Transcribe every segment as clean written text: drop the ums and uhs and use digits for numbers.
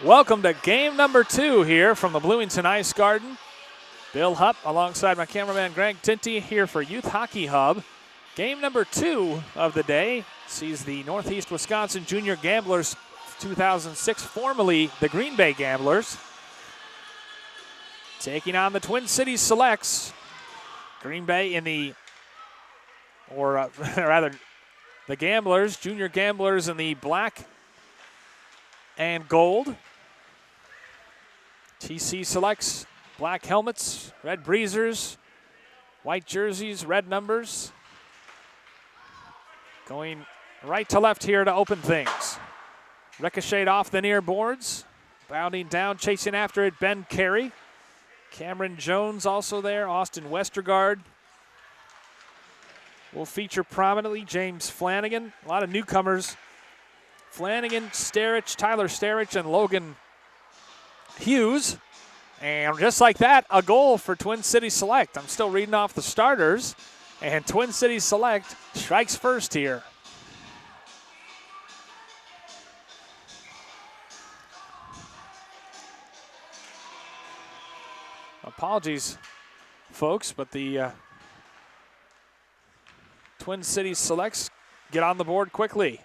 Welcome to game number 2 here from the Bloomington Ice Garden. Bill Hupp alongside my cameraman Greg Tinty here for Youth Hockey Hub. Game number 2 of the day sees the Northeast Wisconsin Junior Gamblers 2006, formerly the Green Bay Gamblers, taking on the Twin Cities Selects. Green Bay in the, rather the Gamblers, Junior Gamblers in the black and gold. TC Selects, black helmets, red breezers, white jerseys, red numbers. Going right to left here to open things. Ricocheted off the near boards. Bounding down, chasing after it, Ben Carey. Cameron Jones also there, Austin Westergaard. Will feature prominently James Flanagan. A lot of newcomers. Flanagan, Starich, Tyler Starich, and Logan Hughes. And just like that, a goal for Twin Cities Select. I'm still reading off the starters. And Twin Cities Select strikes first here. Apologies, folks, but the Twin Cities Selects get on the board quickly.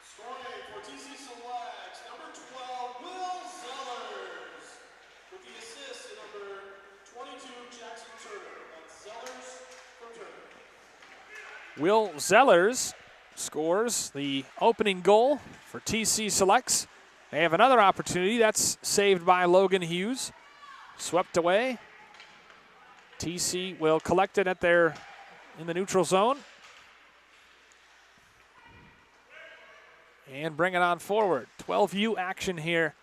Scoring for TC Selects, number 12, Will Zellers. With the assist, number 22, Jackson Turner. That's Zellers from Turner. Will Zellers scores the opening goal for TC Selects. They have another opportunity. That's saved by Logan Hughes. Swept away. TC will collect it in the neutral zone. And bring it on forward. 12U action here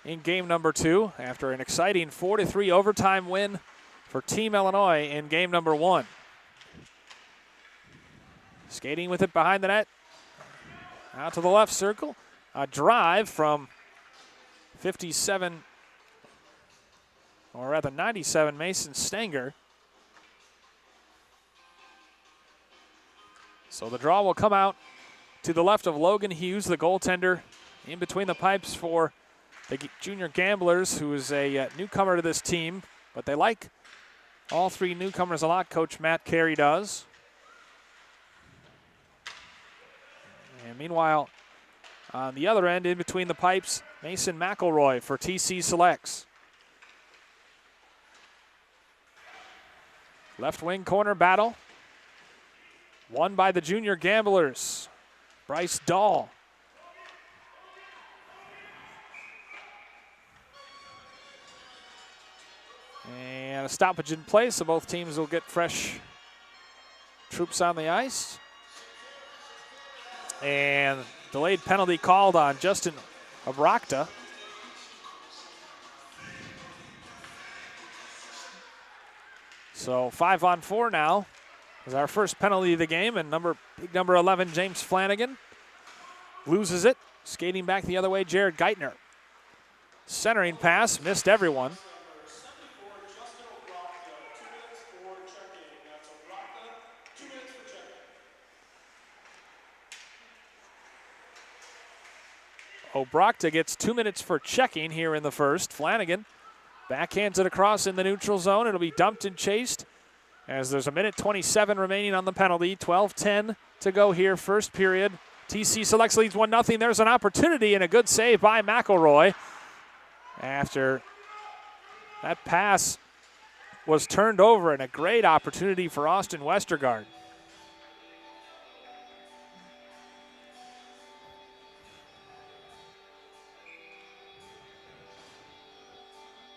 in game number 2 after an exciting 4-3 overtime win for Team Illinois in game number 1. Skating with it behind the net. Out to the left circle. A drive from 57, or rather 97, Mason Stanger. So the draw will come out to the left of Logan Hughes, the goaltender, in between the pipes for the Junior Gamblers, who is a newcomer to this team. But they like all 3 newcomers a lot, Coach Matt Carey does. And meanwhile, on the other end, in between the pipes, Mason McElroy for TC Selects. Left wing corner battle. Won by the Junior Gamblers. Bryce Dahl. And a stoppage in play, so both teams will get fresh troops on the ice. And delayed penalty called on Justin Obrakta. So 5-on-4 now is our first penalty of the game, and big number 11, James Flanagan, loses it. Skating back the other way, Jared Geithner. Centering pass, missed everyone. Obrakta gets 2 minutes for checking here in the first. Flanagan backhands it across in the neutral zone. It'll be dumped and chased as there's 1:27 remaining on the penalty. 12:10 to go here, first period. TC Selects leads 1-0. There's an opportunity and a good save by McElroy after that pass was turned over, and a great opportunity for Austin Westergaard.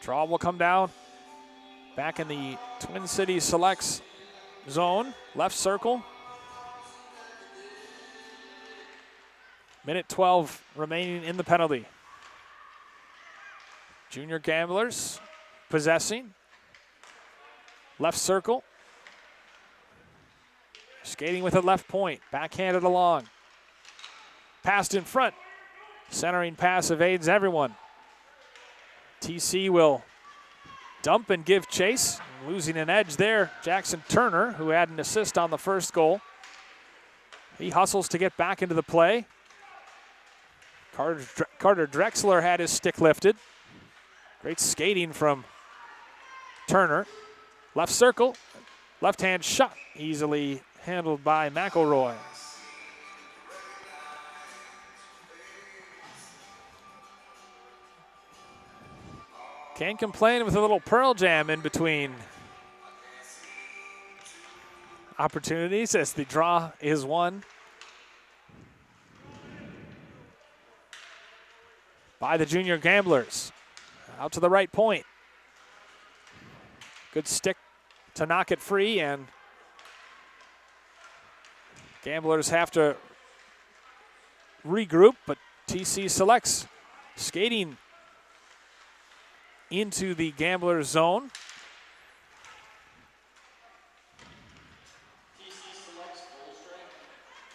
Draw will come down back in the Twin Cities Selects zone, left circle. 1:12 remaining in the penalty. Junior Gamblers possessing. Left circle. Skating with it left point, backhanded along. Passed in front. Centering pass evades everyone. TC will dump and give chase. Losing an edge there, Jackson Turner, who had an assist on the first goal. He hustles to get back into the play. Carter Drexler had his stick lifted. Great skating from Turner. Left circle, left-hand shot, easily handled by McElroy. Can't complain with a little Pearl Jam in between opportunities as the draw is won by the Junior Gamblers. Out to the right point. Good stick to knock it free, and Gamblers have to regroup, but TC selects skating into the Gamblers zone.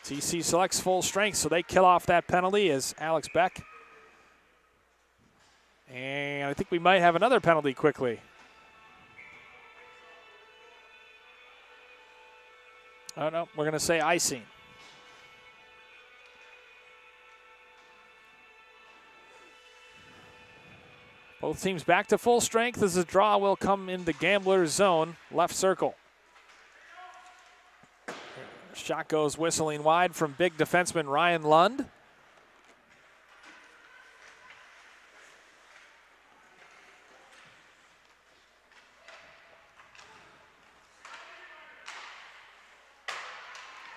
TC selects full strength, so they kill off that penalty as Alex Beck. And I think we might have another penalty quickly. Oh, no, we're going to say icing. Both teams back to full strength as the draw will come in the Gamblers zone, left circle. Shot goes whistling wide from big defenseman Ryan Lund.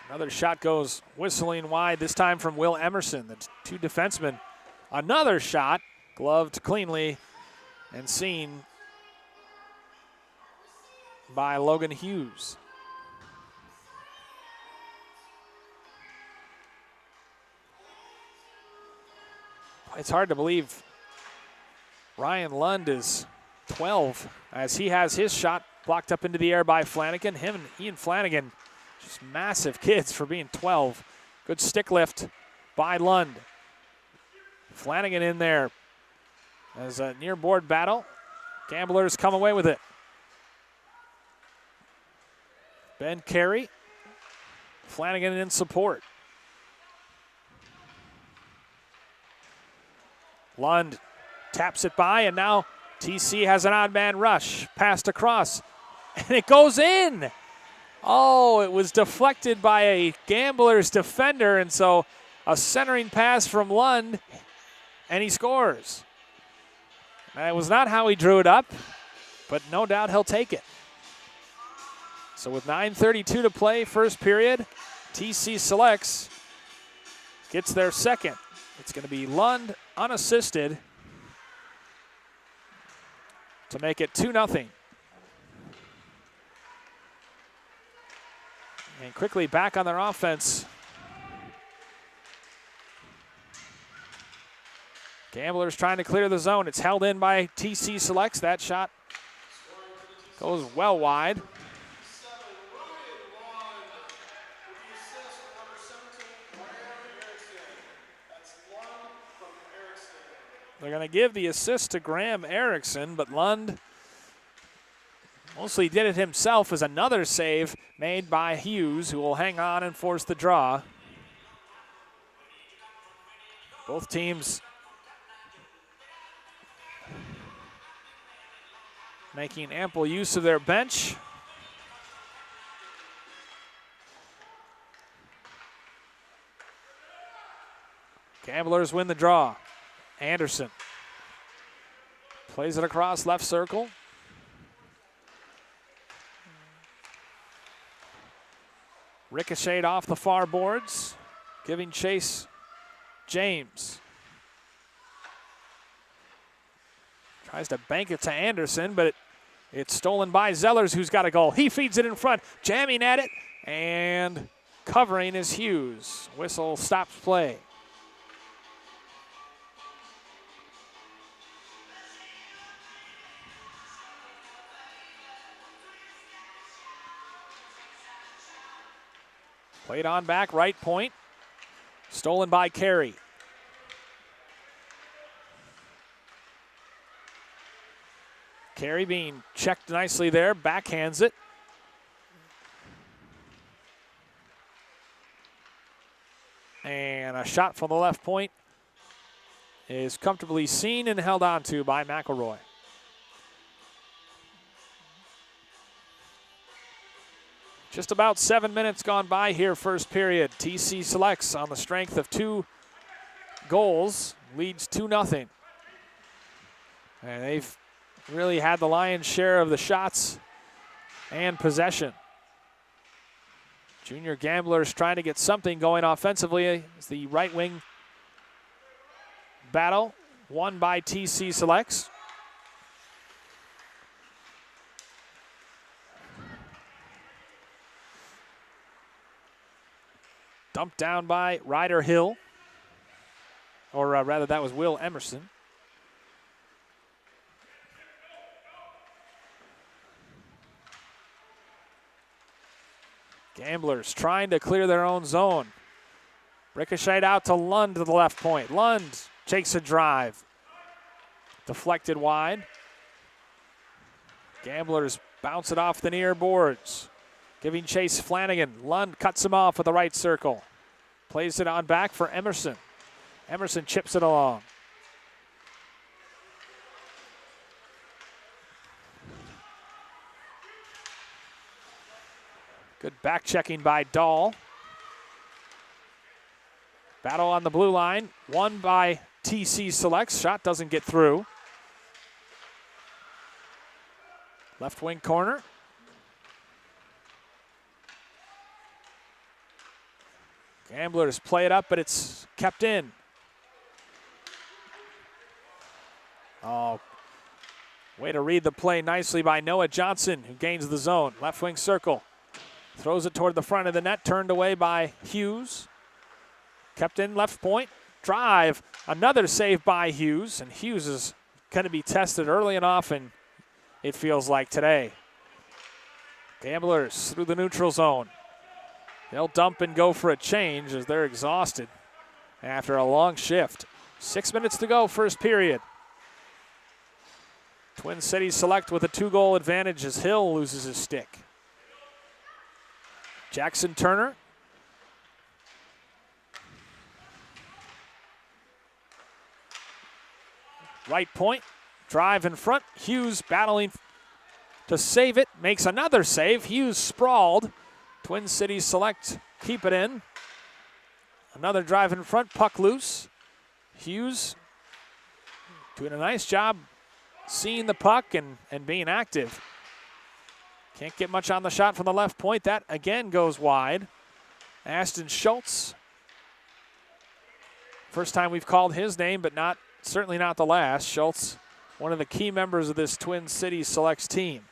Another shot goes whistling wide, this time from Will Emerson. The two defensemen. Another shot, gloved cleanly and seen by Logan Hughes. It's hard to believe Ryan Lund is 12 as he has his shot blocked up into the air by Flanagan. Ian Flanagan, just massive kids for being 12. Good stick lift by Lund. Flanagan in there as a near board battle. Gamblers come away with it. Ben Carey, Flanagan in support. Lund taps it by, and now TC has an odd man rush. Passed across, and it goes in. Oh, it was deflected by a Gamblers defender, and so a centering pass from Lund, and he scores. That was not how he drew it up, but no doubt he'll take it. So with 9:32 to play, first period, TC selects, gets their second. It's going to be Lund unassisted to make it 2-0. And quickly back on their offense. Gamblers trying to clear the zone. It's held in by TC selects. That shot goes well wide. They're going to give the assist to Graham Erickson, but Lund mostly did it himself as another save made by Hughes, who will hang on and force the draw. Both teams making ample use of their bench. Gamblers win the draw. Anderson plays it across left circle. Ricocheted off the far boards, giving chase James. Tries to bank it to Anderson, but it's stolen by Zellers, who's got a goal. He feeds it in front, jamming at it, and covering is Hughes. Whistle stops play. Played on back, right point. Stolen by Carey. Carey being checked nicely there, backhands it. And a shot from the left point is comfortably seen and held on to by McElroy. Just about 7 minutes gone by here, first period. TC Selects on the strength of 2 goals, leads 2-0. And they've really had the lion's share of the shots and possession. Junior Gamblers trying to get something going offensively as the right wing battle won by TC Selects. Dumped down by Ryder Hill, or rather that was Will Emerson. Gamblers trying to clear their own zone. Ricocheted out to Lund to the left point. Lund takes a drive. Deflected wide. Gamblers bounce it off the near boards. Giving chase Flanagan. Lund cuts him off with the right circle. Plays it on back for Emerson. Emerson chips it along. Good back checking by Dahl. Battle on the blue line, won by TC Selects. Shot doesn't get through. Left wing corner. Gamblers play it up, but it's kept in. Oh, way to read the play nicely by Noah Johnson, who gains the zone. Left wing circle. Throws it toward the front of the net, turned away by Hughes. Kept in left point, drive. Another save by Hughes, and Hughes is going to be tested early and often, it feels like today. Gamblers through the neutral zone. They'll dump and go for a change as they're exhausted after a long shift. 6 minutes to go, first period. Twin Cities Select with a 2-goal advantage as Hill loses his stick. Jackson Turner. Right point, drive in front. Hughes battling to save it, makes another save. Hughes sprawled. Twin Cities Select keep it in. Another drive in front, puck loose. Hughes doing a nice job seeing the puck and being active. Can't get much on the shot from the left point. That again goes wide. Ashton Schultz. First time we've called his name, but certainly not the last. Schultz, one of the key members of this Twin Cities Selects team.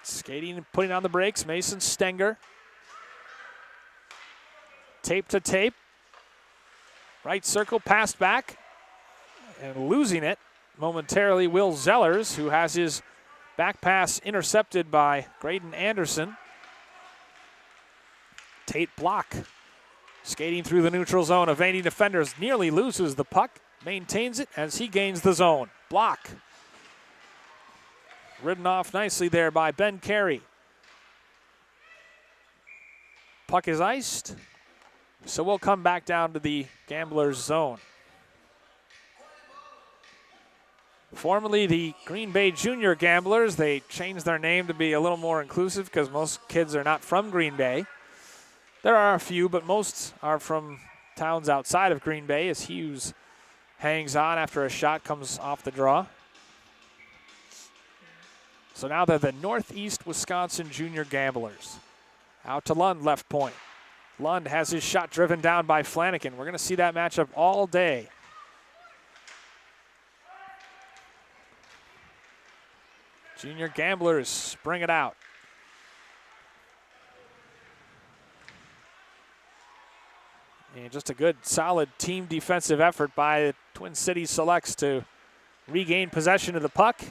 Skating and putting on the brakes, Mason Stenger. Tape to tape. Right circle, passed back. And losing it momentarily, Will Zellers, who has his back pass intercepted by Graydon Anderson. Tate block. Skating through the neutral zone, evading defenders, nearly loses the puck, maintains it as he gains the zone. Block. Ridden off nicely there by Ben Carey. Puck is iced, so we'll come back down to the Gamblers zone. Formerly the Green Bay Junior Gamblers, they changed their name to be a little more inclusive because most kids are not from Green Bay. There are a few, but most are from towns outside of Green Bay as Hughes hangs on after a shot comes off the draw. So now they're the Northeast Wisconsin Junior Gamblers. Out to Lund, left point. Lund has his shot driven down by Flanagan. We're going to see that matchup all day. Junior Gamblers bring it out. And just a good, solid team defensive effort by the Twin Cities Selects to regain possession of the puck.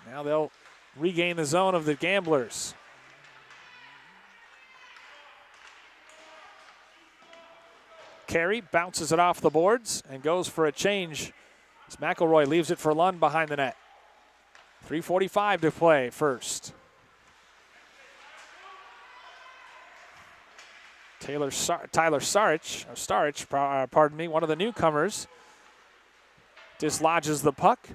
Now they'll regain the zone of the Gamblers. Carey bounces it off the boards and goes for a change as McElroy leaves it for Lund behind the net. 3:45 to play first. Tyler Starich, one of the newcomers, dislodges the puck,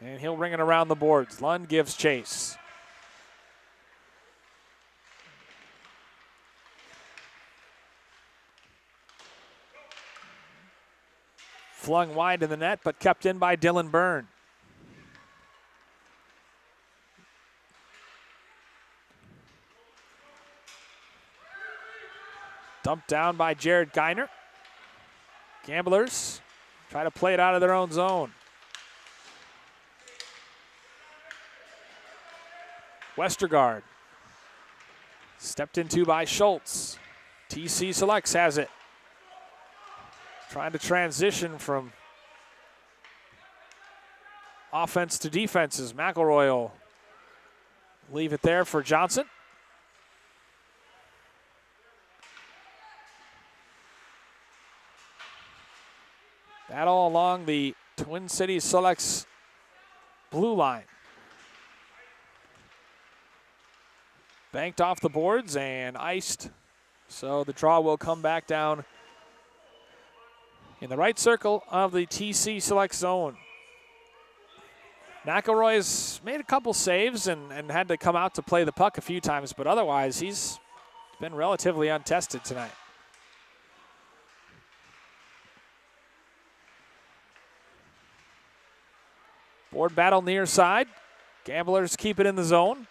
and he'll ring it around the boards. Lund gives chase. Flung wide in the net, but kept in by Dylan Byrne. Dumped down by Jared Geiner. Gamblers try to play it out of their own zone. Westergaard. Stepped into by Schultz. TC Selects has it. Trying to transition from offense to defense as McElroy will leave it there for Johnson. Battle along the Twin Cities Selects blue line. Banked off the boards and iced, so the draw will come back down in the right circle of the TC Select zone. McElroy's made a couple saves and had to come out to play the puck a few times, but otherwise he's been relatively untested tonight. Board battle near side. Gamblers keep it in the zone.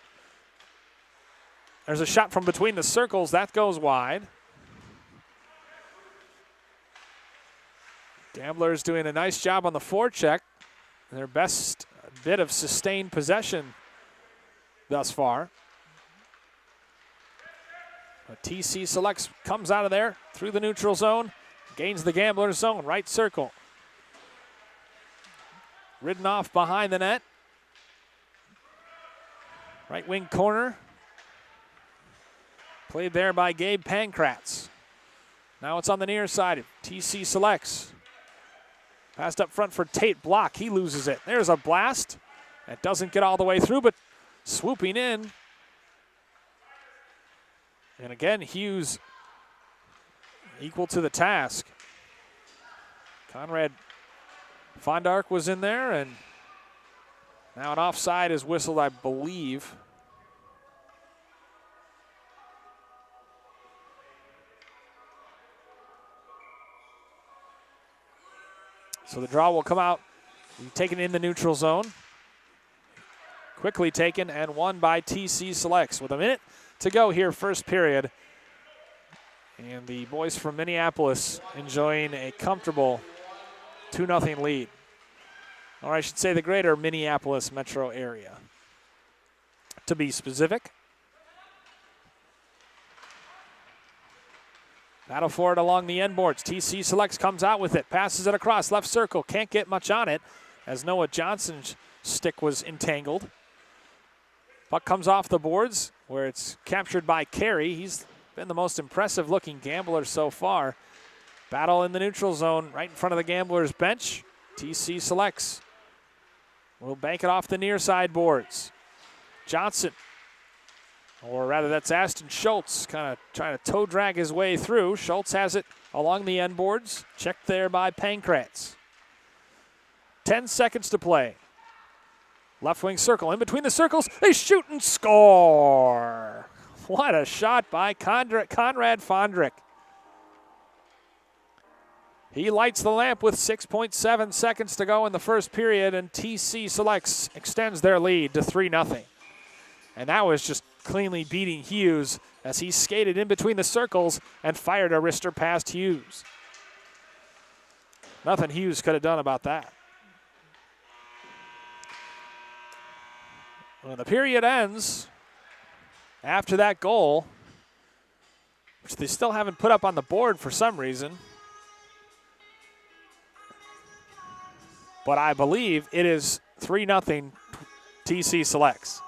There's a shot from between the circles. That goes wide. Gamblers doing a nice job on the forecheck. Their best bit of sustained possession thus far. But TC Selects comes out of there through the neutral zone, gains the Gamblers zone, right circle. Ridden off behind the net. Right wing corner. Played there by Gabe Pankratz. Now it's on the near side. TC Selects. Passed up front for Tate Block. He loses it. There's a blast. That doesn't get all the way through, but swooping in. And again, Hughes equal to the task. Conrad Fondark was in there, and now an offside is whistled, I believe. So the draw will come out, taken in the neutral zone. Quickly taken and won by TC Selects with a minute to go here, first period. And the boys from Minneapolis enjoying a comfortable 2-0 lead. Or I should say the greater Minneapolis metro area, to be specific. Battle for it along the end boards. TC Selects comes out with it, passes it across left circle. Can't get much on it as Noah Johnson's stick was entangled. Puck comes off the boards where it's captured by Carey. He's been the most impressive looking gambler so far. Battle in the neutral zone right in front of the Gamblers bench. TC Selects will bank it off the near side boards. Johnson, or rather that's Aston Schultz, kind of trying to toe drag his way through. Schultz has it along the end boards. Checked there by Pankratz. 10 seconds to play. Left wing circle, in between the circles, they shoot and score. What a shot by Conrad Fondrick. He lights the lamp with 6.7 seconds to go in the first period, and TC Selects extends their lead to 3-0. And that was just cleanly beating Hughes as he skated in between the circles and fired a wrister past Hughes. Nothing Hughes could have done about that. When the period ends, after that goal, which they still haven't put up on the board for some reason, but I believe it is 3-0 TC Selects.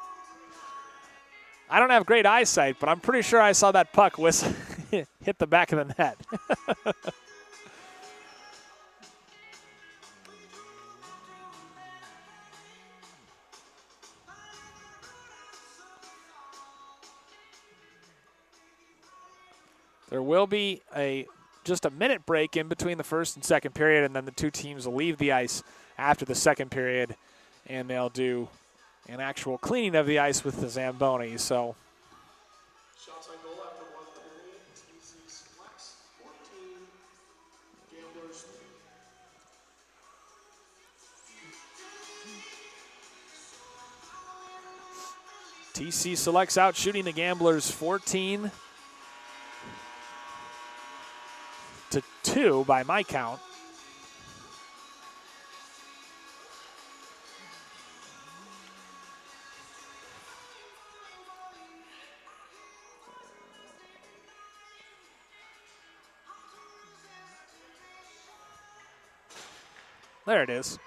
I don't have great eyesight, but I'm pretty sure I saw that puck hit the back of the net. There will be just a minute break in between the first and second period, and then the two teams will leave the ice after the second period, and they'll do an actual cleaning of the ice with the Zamboni. So Shots on goal after 1 period. TC Selects 14, Gamblers 3. TC Selects out shooting the Gamblers 14-2 by my count. There it is.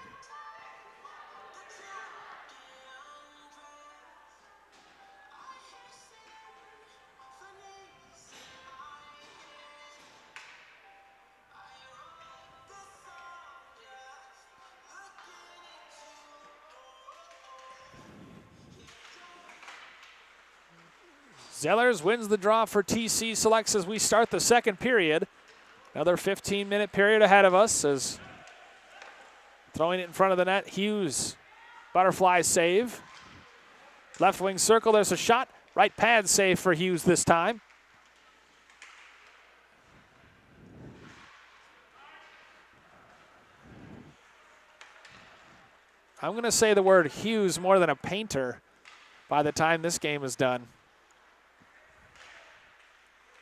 Zellers wins the draw for TC Selects as we start the second period. Another 15-minute period ahead of us as throwing it in front of the net. Hughes, butterfly save. Left wing circle, there's a shot. Right pad save for Hughes this time. I'm going to say the word Hughes more than a painter by the time this game is done.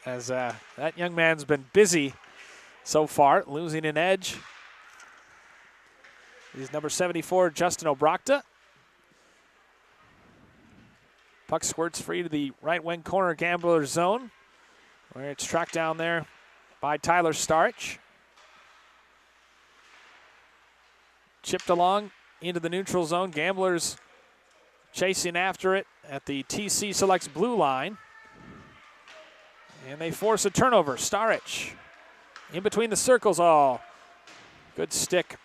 As that young man's been busy so far, losing an edge. He's number 74, Justin Obrochta. Puck squirts free to the right wing corner Gambler zone, where it's tracked down there by Tyler Starch. Chipped along into the neutral zone. Gamblers chasing after it at the TC Selects blue line. And they force a turnover. Starich in between the circles. Oh, good stick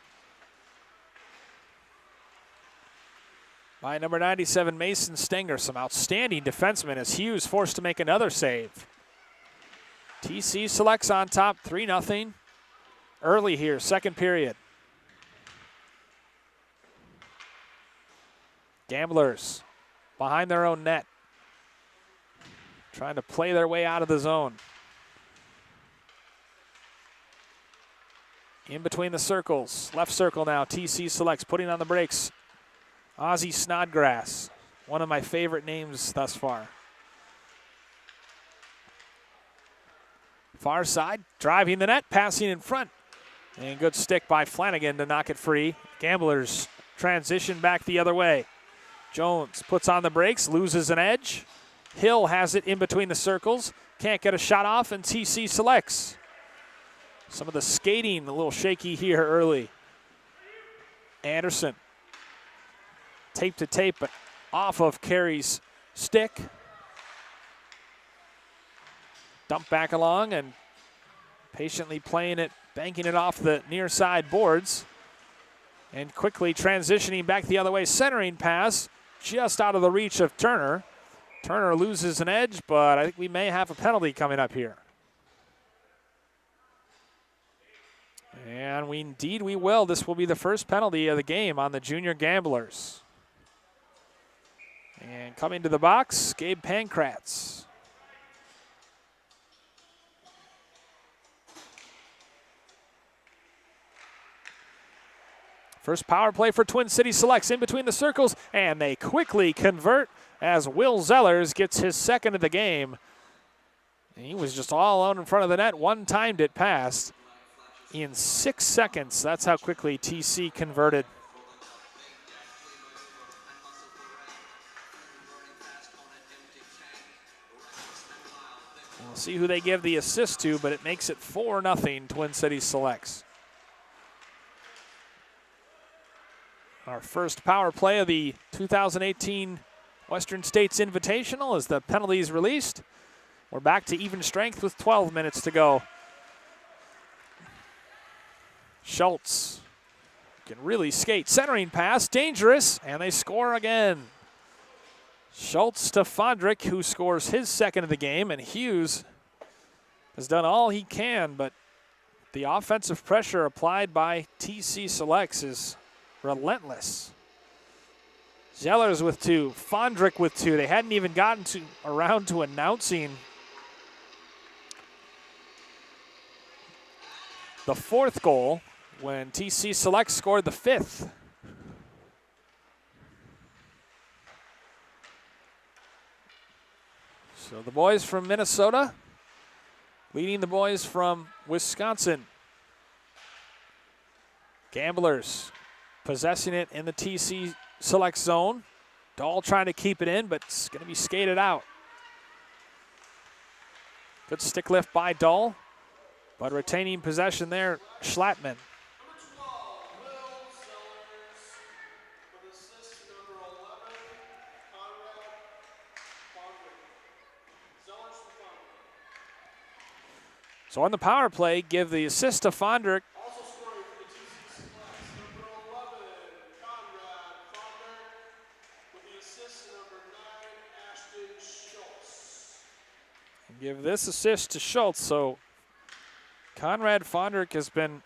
by number 97, Mason Stenger. Some outstanding defensemen as Hughes forced to make another save. TC Selects on top, 3-0. Early here, second period. Gamblers behind their own net, trying to play their way out of the zone. In between the circles, left circle now, TC Selects putting on the brakes. Ozzie Snodgrass, one of my favorite names thus far. Far side, driving the net, passing in front. And good stick by Flanagan to knock it free. Gamblers transition back the other way. Jones puts on the brakes, loses an edge. Hill has it in between the circles. Can't get a shot off, and TC Selects. Some of the skating a little shaky here early. Anderson. Tape to tape, but off of Carey's stick. Dump back along and patiently playing it, banking it off the near side boards. And quickly transitioning back the other way, centering pass just out of the reach of Turner. Turner loses an edge, but I think we may have a penalty coming up here. And indeed we will. This will be the first penalty of the game on the Junior Gamblers. And coming to the box, Gabe Pankratz. First power play for Twin City Selects in between the circles, and they quickly convert as Will Zellers gets his second of the game. He was just all alone in front of the net, one-timed it past in 6 seconds. That's how quickly TC converted. We'll see who they give the assist to, but it makes it 4-0 Twin City Selects. Our first power play of the 2018 Western States Invitational as the penalty is released. We're back to even strength with 12 minutes to go. Schultz can really skate. Centering pass, dangerous, and they score again. Schultz to Fondrick, who scores his second of the game, and Hughes has done all he can, but the offensive pressure applied by TC Selects is relentless. Zellers with 2, Fondrick with 2. They hadn't even gotten around to announcing the 4th goal when TC Select scored the 5th. So the boys from Minnesota leading the boys from Wisconsin. Gamblers possessing it in the TC Select zone. Dahl trying to keep it in, but it's going to be skated out. Good stick lift by Dahl, but retaining possession there, Schlattman. So on the power play, give the assist to Fondrick. Also scoring for the TC Selects, number 11, Conrad Fondrick, with the assist to number 9, Ashton Schultz. Give this assist to Schultz. So Conrad Fondrick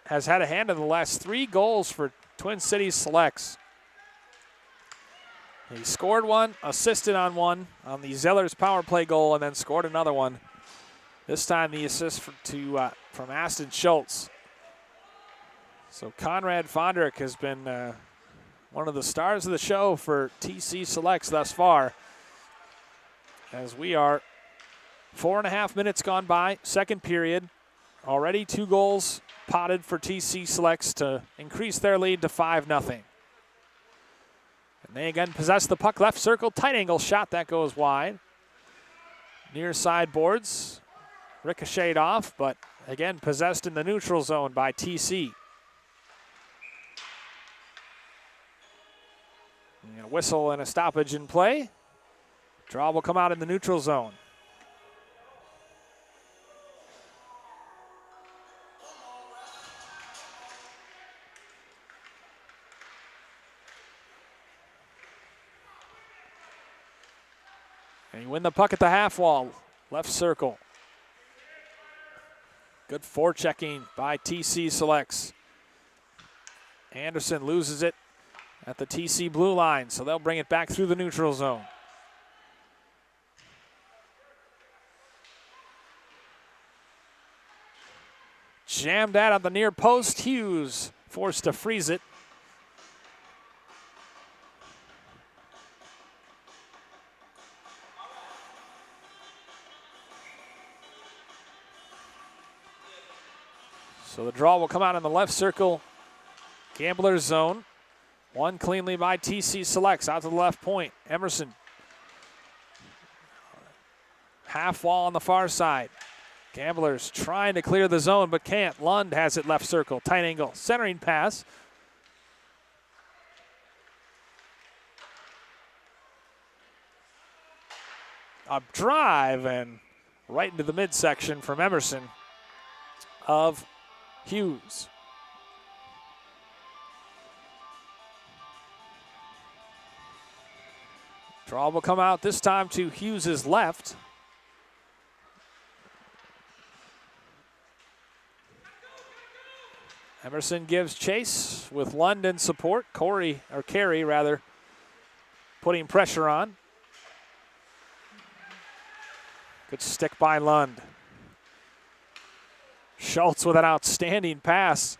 has had a hand in the last 3 goals for Twin Cities Selects. He scored one, assisted on one on the Zellers power play goal, and then scored another one. This time the assist from Ashton Schultz. So Conrad Fondrick has been one of the stars of the show for TC Selects thus far. As we are 4.5 minutes gone by, second period. Already 2 goals potted for TC Selects to increase their lead to 5-0. And they again possess the puck, left circle, tight angle shot that goes wide. Near side boards. Ricocheted off, but again possessed in the neutral zone by TC. And a whistle and a stoppage in play. Draw will come out in the neutral zone. And you win the puck at the half wall, left circle. Good forechecking by TC Selects. Anderson loses it at the TC blue line, so they'll bring it back through the neutral zone. Jammed out on the near post. Hughes forced to freeze it. So the draw will come out in the left circle. Gambler's zone. Won cleanly by TC Selects out to the left point. Emerson. Half wall on the far side. Gamblers trying to clear the zone but can't. Lund has it left circle. Tight angle. Centering pass. A drive and right into the midsection from Emerson of Hughes. Draw will come out this time to Hughes' left. Emerson gives chase with London support. Carey rather, putting pressure on. Good stick by Lund. Schultz with an outstanding pass.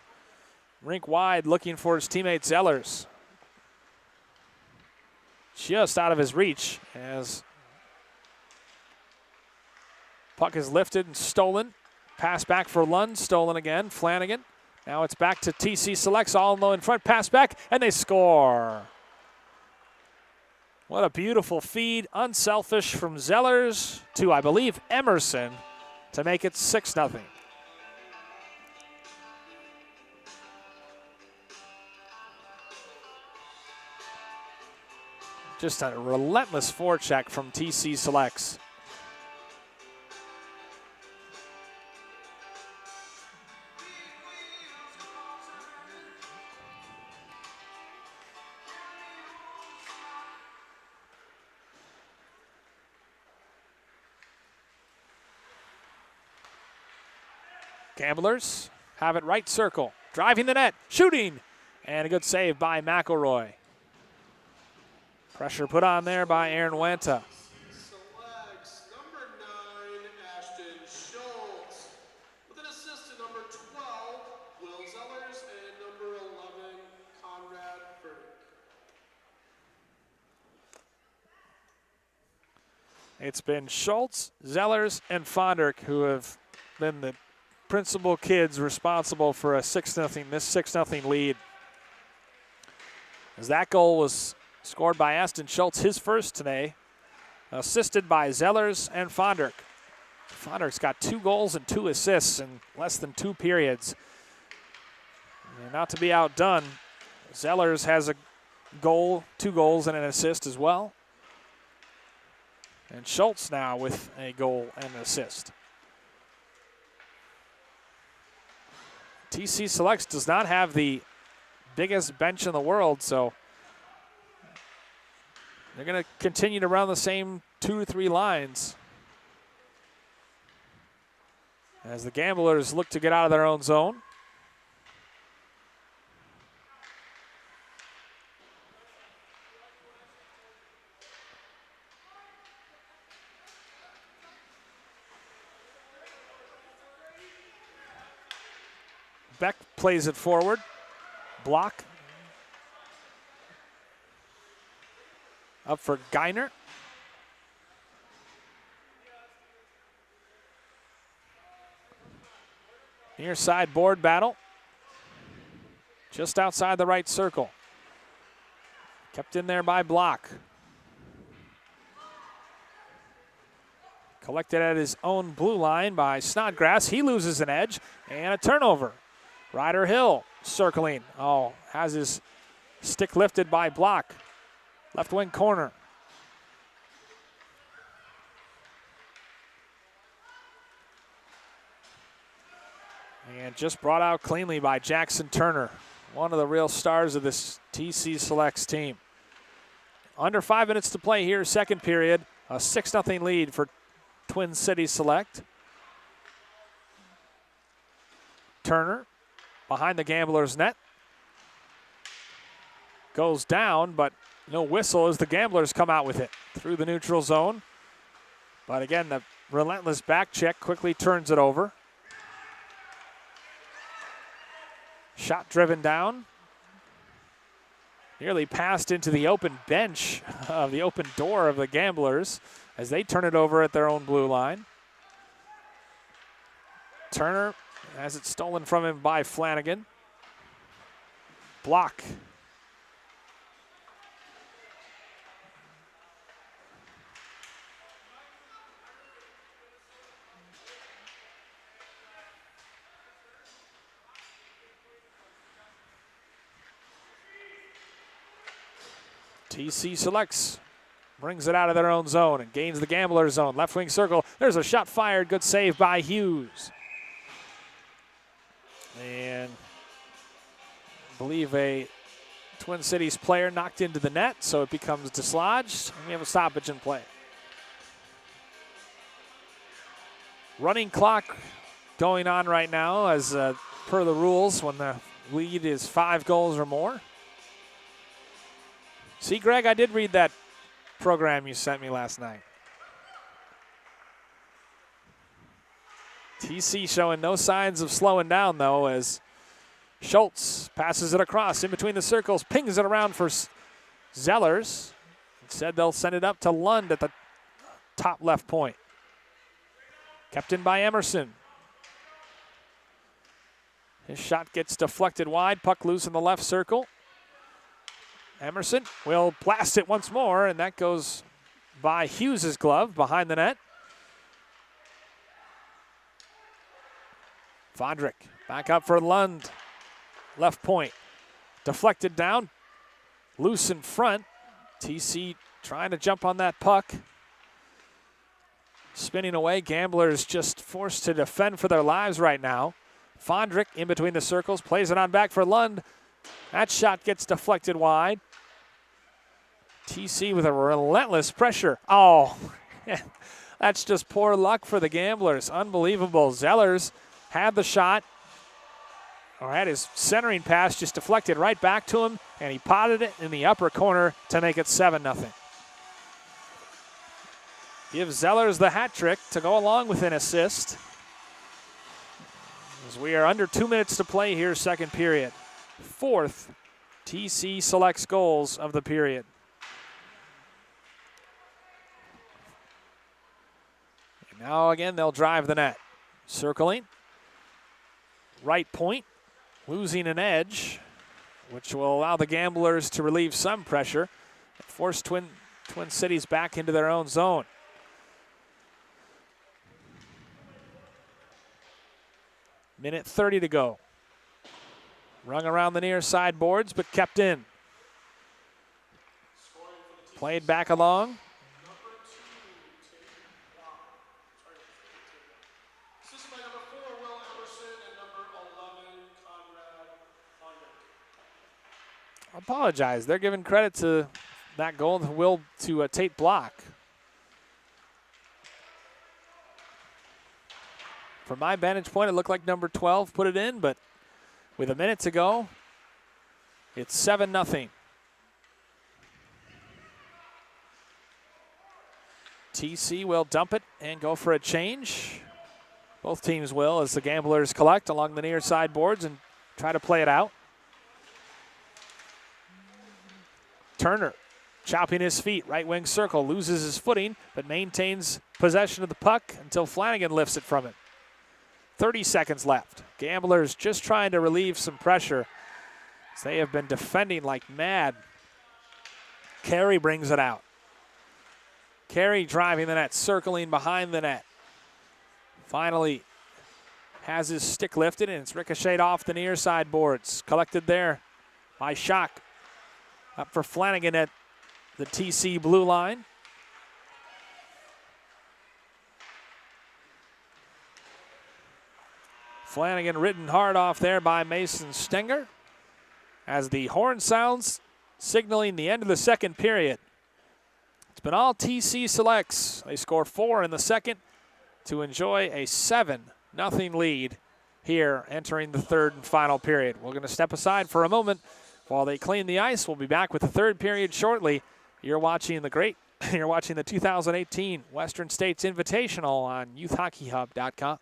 Rink wide looking for his teammate Zellers. Just out of his reach as puck is lifted and stolen. Pass back for Lund, stolen again. Flanagan. Now it's back to TC Selects, all low in front. Pass back, and they score. What a beautiful feed. Unselfish from Zellers to, I believe, Emerson to make it 6-0. Just a relentless forecheck from TC Selects. Gamblers have it right circle. Driving the net, shooting, and a good save by McElroy. Pressure put on there by Aaron Wanta. Selects number 9, Ashton Schultz. With an assist to number 12, Will Zellers, and number 11, Conrad Furtick. It's been Schultz, Zellers, and Fondrick who have been the principal kids responsible for a 6-0, this 6-0 lead. As that goal was scored by Ashton Schultz, his first today, assisted by Zellers and Fondrick. Fondrick's got 2 goals and 2 assists in less than 2 periods. And not to be outdone, Zellers has a goal, 2 goals, and an assist as well. And Schultz now with a goal and an assist. TC Selects does not have the biggest bench in the world, so they're going to continue to run the same 2 or 3 lines as the Gamblers look to get out of their own zone. Beck plays it forward. Block. Up for Geiner. Near side board battle. Just outside the right circle. Kept in there by Block. Collected at his own blue line by Snodgrass. He loses an edge and a turnover. Ryder Hill circling. Oh, has his stick lifted by Block. Left wing corner. And just brought out cleanly by Jackson Turner, one of the real stars of this TC Selects team. Under 5 minutes to play here, second period. A 6-0 lead for Twin Cities Select. Turner behind the Gamblers' net. Goes down, but no whistle as the Gamblers come out with it through the neutral zone. But again, the relentless back check quickly turns it over. Shot driven down. Nearly passed into the open bench of the open door of the Gamblers as they turn it over at their own blue line. Turner has it stolen from him by Flanagan. Block. TC Selects brings it out of their own zone and gains the Gambler zone. Left wing circle. There's a shot fired. Good save by Hughes. And I believe a Twin Cities player knocked into the net, so it becomes dislodged. And we have a stoppage in play. Running clock going on right now as per the rules when the lead is 5 goals or more. See, Greg, I did read that program you sent me last night. TC showing no signs of slowing down, though, as Schultz passes it across in between the circles, pings it around for Zellers. Instead, they'll send it up to Lund at the top left point. Kept in by Emerson. His shot gets deflected wide, puck loose in the left circle. Emerson will blast it once more, and that goes by Hughes' glove behind the net. Fondrick back up for Lund. Left point. Deflected down. Loose in front. TC trying to jump on that puck. Spinning away. Gamblers just forced to defend for their lives right now. Fondrick in between the circles. Plays it on back for Lund. That shot gets deflected wide. TC with a relentless pressure. Oh, that's just poor luck for the Gamblers. Unbelievable. Zellers had the shot, or had his centering pass just deflected right back to him, and he potted it in the upper corner to make it 7-0. Gives Zellers the hat trick to go along with an assist. As we are under 2 minutes to play here, second period. Fourth TC Selects goals of the period. And now again, they'll drive the net. Circling. Right point. Losing an edge, which will allow the Gamblers to relieve some pressure and force Twin Cities back into their own zone. Minute 30 to go. Rung around the near side boards, but kept in. Played back along. Assisted by number 4, Will Emerson, and number 11, Conrad London. I apologize. They're giving credit to that goal to Tate Block. From my vantage point, it looked like number 12 put it in, but with a minute to go, it's 7-0. TC will dump it and go for a change. Both teams will, as the Gamblers collect along the near side boards and try to play it out. Turner chopping his feet, right wing circle, loses his footing, but maintains possession of the puck until Flanagan lifts it from him. 30 seconds left. Gamblers just trying to relieve some pressure, as they have been defending like mad. Carey brings it out. Carey driving the net, circling behind the net. Finally has his stick lifted, and it's ricocheted off the near side boards. Collected there by Schock. Up for Flanagan at the TC blue line. Flanagan ridden hard off there by Mason Stenger as the horn sounds, signaling the end of the second period. It's been all TC Selects. They score 4 in the second to enjoy a 7-0 lead here entering the third and final period. We're going to step aside for a moment while they clean the ice. We'll be back with the third period shortly. You're watching the 2018 Western States Invitational on youthhockeyhub.com.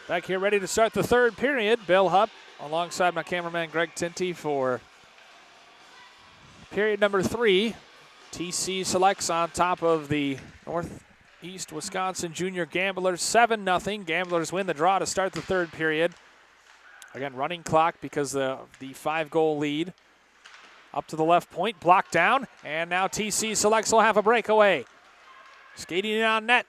Back here ready to start the third period. Bill Hupp alongside my cameraman Greg Tinty for period number 3. TC Selects on top of the Northeast Wisconsin Junior Gamblers 7-0. Gamblers win the draw to start the third period. Again, running clock because of the 5-goal lead. Up to the left point, blocked down, and now TC Selects will have a breakaway. Skating in on net.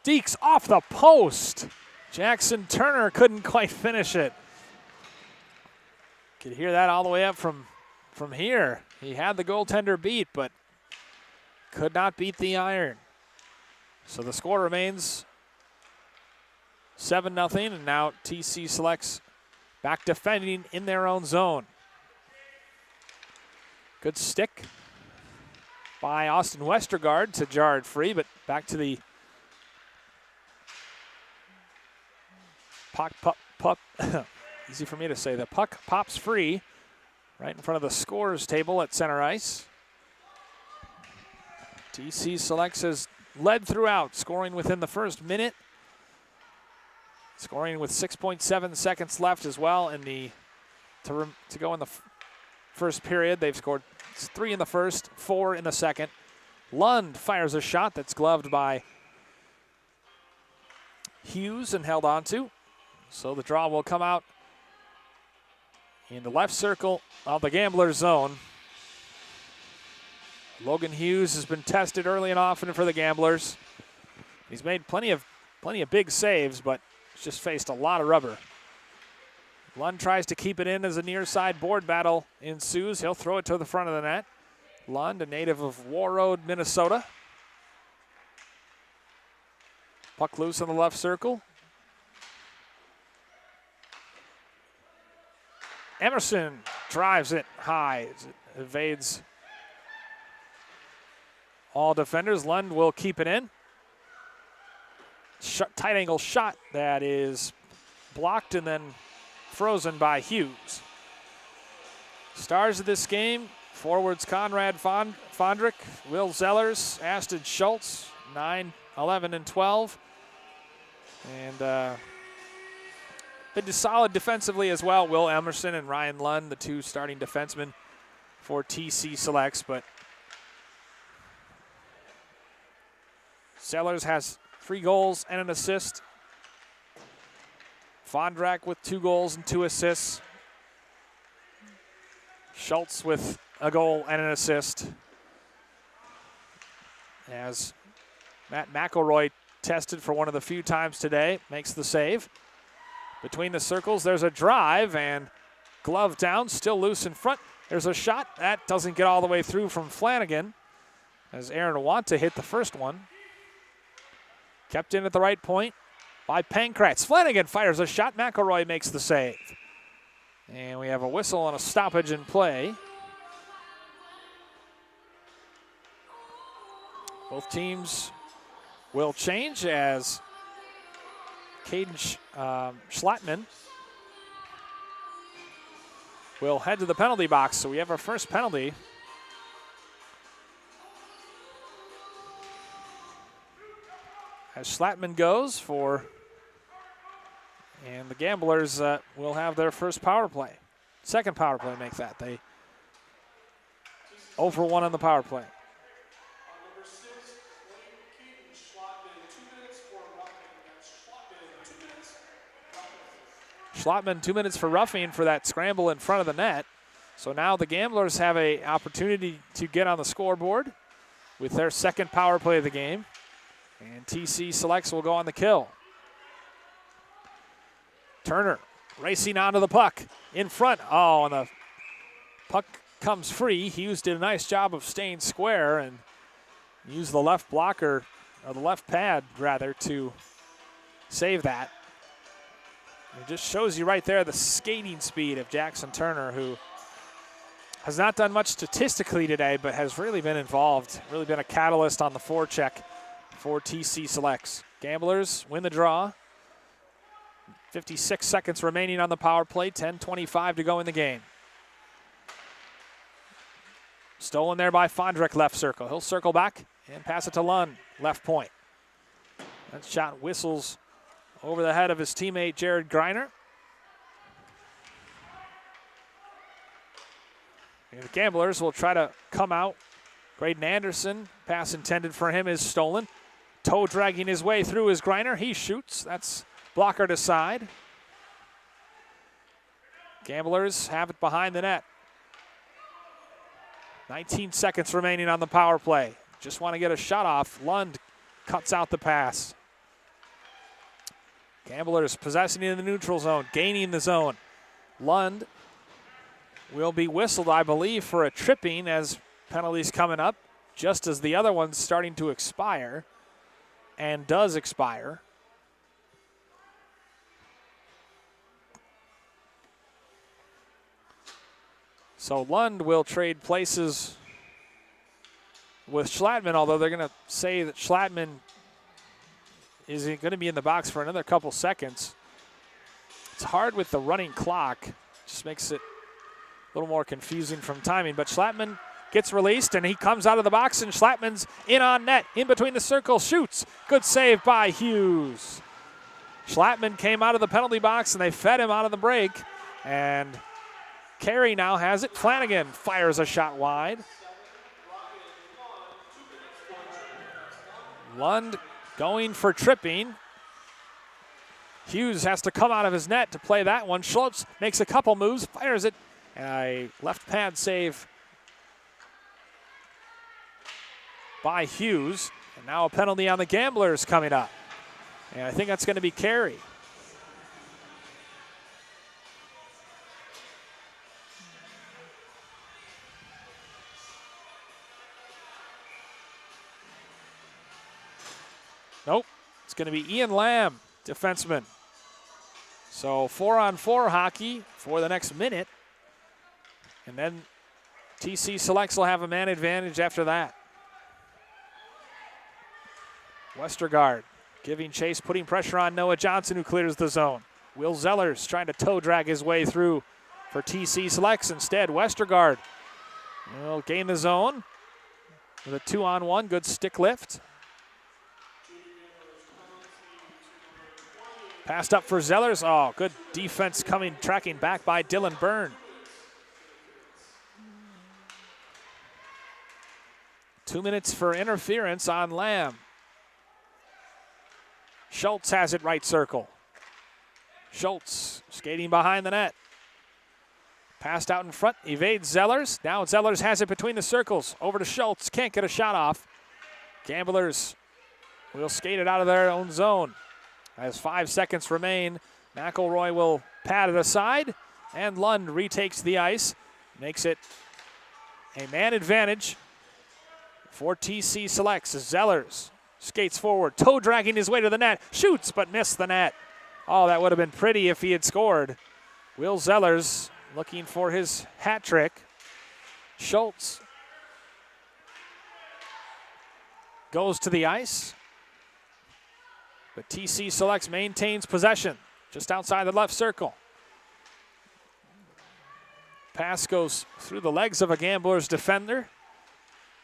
Deeks off the post. Jackson Turner couldn't quite finish it. Could hear that all the way up from here. He had the goaltender beat, but could not beat the iron. So the score remains 7-0, and now TC Selects back defending in their own zone. Good stick by Austin Westergaard to jar it free, but back to the puck. Easy for me to say. The puck pops free right in front of the scorers table at center ice. TC Selects has led throughout, scoring within the first minute. Scoring with 6.7 seconds left as well in the to go in the first period. They've scored 3 in the first, 4 in the second. Lund fires a shot that's gloved by Hughes and held on to. So the draw will come out in the left circle of the Gamblers zone. Logan Hughes has been tested early and often for the Gamblers. He's made plenty of big saves, but he's just faced a lot of rubber. Lund tries to keep it in as a near side board battle ensues. He'll throw it to the front of the net. Lund, a native of Warroad, Minnesota. Puck loose in the left circle. Emerson drives it high as it evades all defenders. Lund will keep it in. Tight angle shot that is blocked and then frozen by Hughes. Stars of this game, forwards Conrad Fondrick, Will Zellers, Ashton Schultz, 9, 11, and 12. And been solid defensively as well. Will Emerson and Ryan Lund, the 2 starting defensemen for TC Selects, but Zellers has 3 goals and an assist. Fondrak with 2 goals and 2 assists. Schultz with a goal and an assist. As Matt McElroy tested for one of the few times today, makes the save. Between the circles, there's a drive and glove down, still loose in front. There's a shot. That doesn't get all the way through from Flanagan as Aaron Wanta hit the first one. Kept in at the right point by Pankratz. Flanagan fires a shot. McElroy makes the save. And we have a whistle and a stoppage in play. Both teams will change as Caden Schlattman will head to the penalty box. So we have our first penalty. As Schlattman goes for, and the Gamblers will have their first power play. Second power play make that. They 0 for 1 on the power play. Number 6, Caden Schlattman, 2 minutes for roughing. That's Schlattman, 2 minutes. Schlattman 2 minutes for roughing for that scramble in front of the net. So now the Gamblers have an opportunity to get on the scoreboard with their second power play of the game. And TC Selects will go on the kill. Turner racing onto the puck in front. Oh, and the puck comes free. Hughes did a nice job of staying square and used the left blocker, or the left pad rather, to save that. It just shows you right there the skating speed of Jackson Turner, who has not done much statistically today, but has really been involved, really been a catalyst on the forecheck for TC Selects. Gamblers win the draw. 56 seconds remaining on the power play, 10:25 to go in the game. Stolen there by Fondrick, left circle. He'll circle back and pass it to Lund, left point. That shot whistles over the head of his teammate Jared Greiner. And the Gamblers will try to come out. Graydon Anderson, pass intended for him is stolen. Toe dragging his way through is Greiner. He shoots. That's blocker to side. Gamblers have it behind the net. 19 seconds remaining on the power play. Just want to get a shot off. Lund cuts out the pass. Gamblers possessing in the neutral zone, gaining the zone. Lund will be whistled, I believe, for a tripping as penalties coming up, just as the other one's starting to expire, and does expire. So Lund will trade places with Schlattman, although they're going to say that Schlattman is going to be in the box for another couple seconds. It's hard with the running clock. Just makes it a little more confusing from timing. But Schlattman gets released, and he comes out of the box, and Schlattman's in on net, in between the circles, shoots. Good save by Hughes. Schlattman came out of the penalty box, and they fed him out of the break. And Carey now has it. Flanagan fires a shot wide. Lund going for tripping. Hughes has to come out of his net to play that one. Schultz makes a couple moves, fires it, and a left pad save by Hughes. And now a penalty on the Gamblers coming up. And I think that's going to be Carey. Nope, it's going to be Ian Lamb, defenseman. So 4-on-4 hockey for the next minute. And then TC Selects will have a man advantage after that. Westergaard giving chase, putting pressure on Noah Johnson, who clears the zone. Will Zellers trying to toe drag his way through for TC Selects. Instead, Westergaard will gain the zone with a 2-on-1, good stick lift. Passed up for Zellers. Oh, good defense coming, tracking back by Dylan Byrne. Two minutes for interference on Lamb. Schultz has it right circle. Schultz skating behind the net. Passed out in front, evades Zellers. Now Zellers has it between the circles. Over to Schultz, can't get a shot off. Gamblers will skate it out of their own zone. As 5 seconds remain, McElroy will pad it aside, and Lund retakes the ice, makes it a man advantage for TC Selects. Zellers skates forward, toe dragging his way to the net, shoots but missed the net. Oh, that would have been pretty if he had scored. Will Zellers looking for his hat trick. Schultz goes to the ice. But TC Selects maintains possession just outside the left circle. Pass goes through the legs of a Gamblers defender.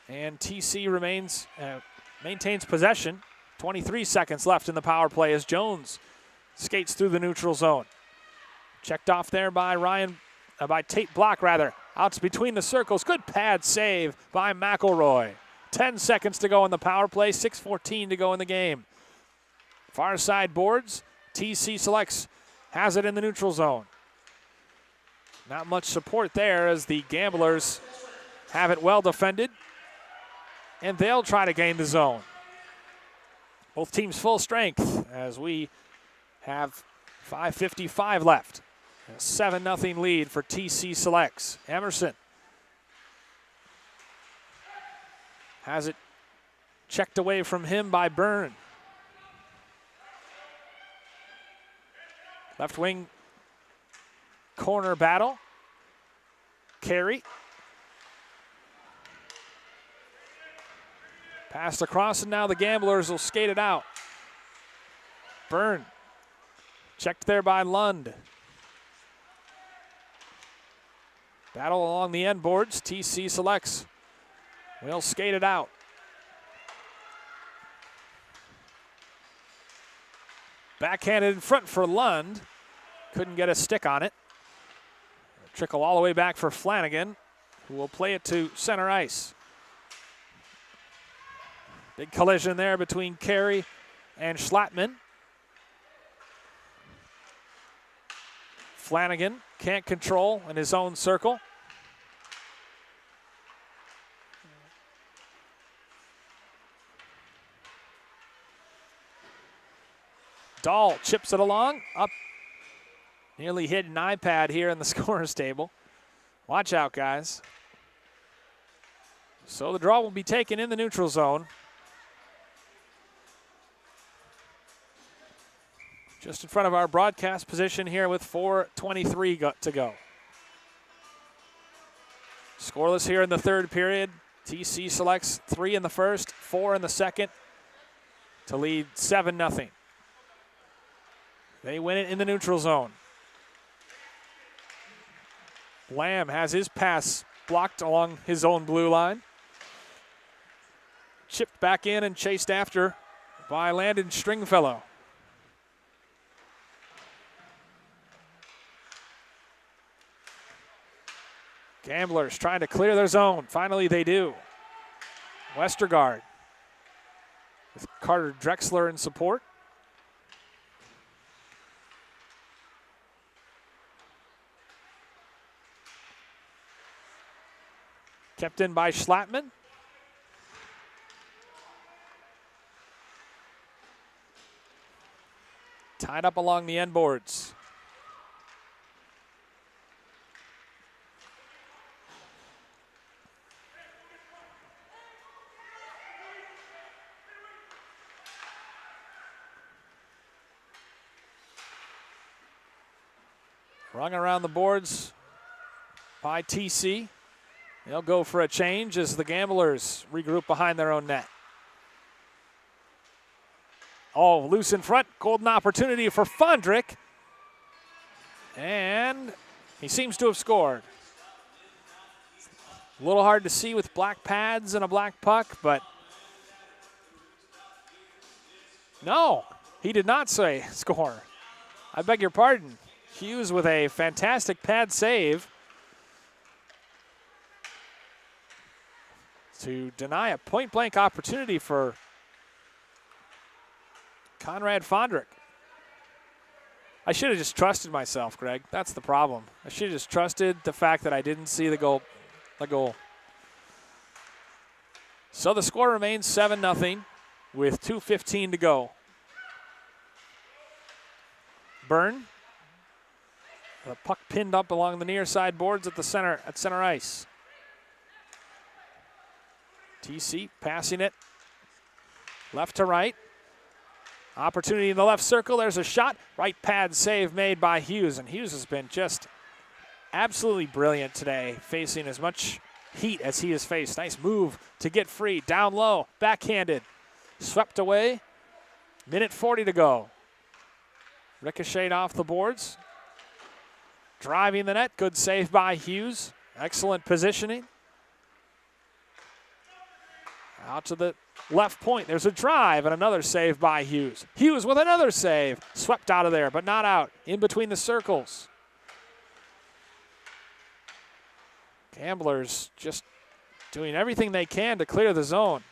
And TC maintains possession. 23 seconds left in the power play as Jones skates through the neutral zone. Checked off there by Tate Block, rather. Out between the circles. Good pad save by McElroy. 10 seconds to go in the power play. 6:14 to go in the game. Far side boards, TC Selects has it in the neutral zone. Not much support there as the Gamblers have it well defended, and they'll try to gain the zone. Both teams full strength as we have 5:55 left. A 7-0 lead for TC Selects. Emerson has it checked away from him by Byrne. Left wing corner battle. Carey. Passed across, and now the Gamblers will skate it out. Byrne. Checked there by Lund. Battle along the end boards. TC Selects will skate it out. Backhanded in front for Lund. Couldn't get a stick on it. Trickle all the way back for Flanagan, who will play it to center ice. Big collision there between Carey and Schlattman. Flanagan can't control in his own circle. Dahl chips it along, up. Nearly hit an iPad here in the scorer's table. Watch out, guys. So the draw will be taken in the neutral zone. Just in front of our broadcast position here with 4:23 to go. Scoreless here in the third period. TC selects 3 in the first, 4 in the second to lead 7-0. They win it in the neutral zone. Lamb has his pass blocked along his own blue line. Chipped back in and chased after by Landon Stringfellow. Gamblers trying to clear their zone. Finally they do. Westergaard with Carter Drexler in support. Kept in by Schlattman. Tied up along the end boards. Rung around the boards by TC. They'll go for a change as the Gamblers regroup behind their own net. Oh, loose in front. Golden opportunity for Fondrick. And he seems to have scored. A little hard to see with black pads and a black puck, but no, he did not say score. I beg your pardon. Hughes with a fantastic pad save to deny a point-blank opportunity for Conrad Fondrick. I should have just trusted myself, Greg. That's the problem. I should have just trusted the fact that I didn't see the goal. So the score remains 7-0 with 2:15 to go. Byrne. The puck pinned up along the near side boards at center ice. TC passing it left to right. Opportunity in the left circle. There's a shot. Right pad save made by Hughes. And Hughes has been just absolutely brilliant today, facing as much heat as he has faced. Nice move to get free. Down low. Backhanded. Swept away. Minute 40 to go. Ricocheted off the boards. Driving the net. Good save by Hughes. Excellent positioning. Out to the left point. There's a drive and another save by Hughes. Hughes with another save. Swept out of there, but not out. In between the circles. Gamblers just doing everything they can to clear the zone.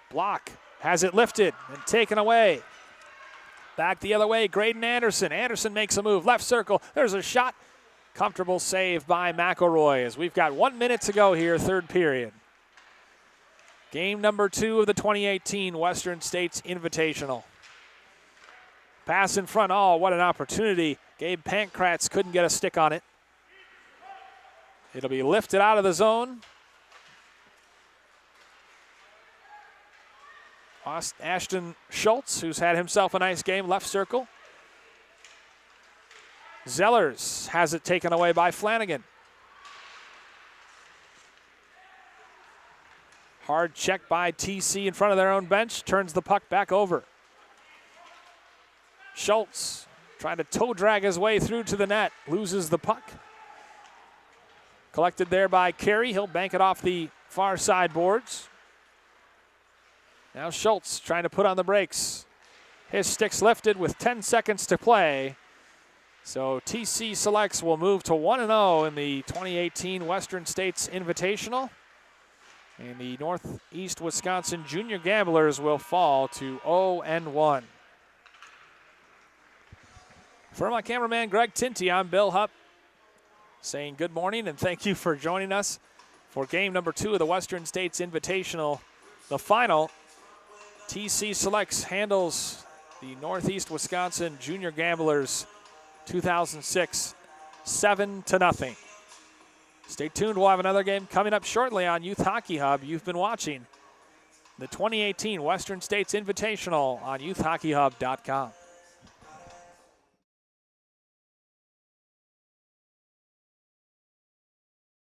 Block has it lifted and taken away. Back the other way, Graydon Anderson. Anderson makes a move. Left circle. There's a shot. Comfortable save by McElroy as we've got 1 minute to go here, third period. Game number 2 of the 2018 Western States Invitational. Pass in front. Oh, what an opportunity. Gabe Pankratz couldn't get a stick on it. It'll be lifted out of the zone. Ashton Schultz, who's had himself a nice game, left circle. Zellers has it taken away by Flanagan. Hard check by TC in front of their own bench, turns the puck back over. Schultz trying to toe drag his way through to the net, loses the puck. Collected there by Carey, he'll bank it off the far side boards. Now Schultz trying to put on the brakes. His stick's lifted with 10 seconds to play. So TC Selects will move to 1-0 in the 2018 Western States Invitational. And the Northeast Wisconsin Junior Gamblers will fall to 0-1. For my cameraman Greg Tinty, I'm Bill Hupp, saying good morning and thank you for joining us for game number 2 of the Western States Invitational. The final, TC Selects handles the Northeast Wisconsin Junior Gamblers 2006 7-0. Stay tuned. We'll have another game coming up shortly on Youth Hockey Hub. You've been watching the 2018 Western States Invitational on youthhockeyhub.com.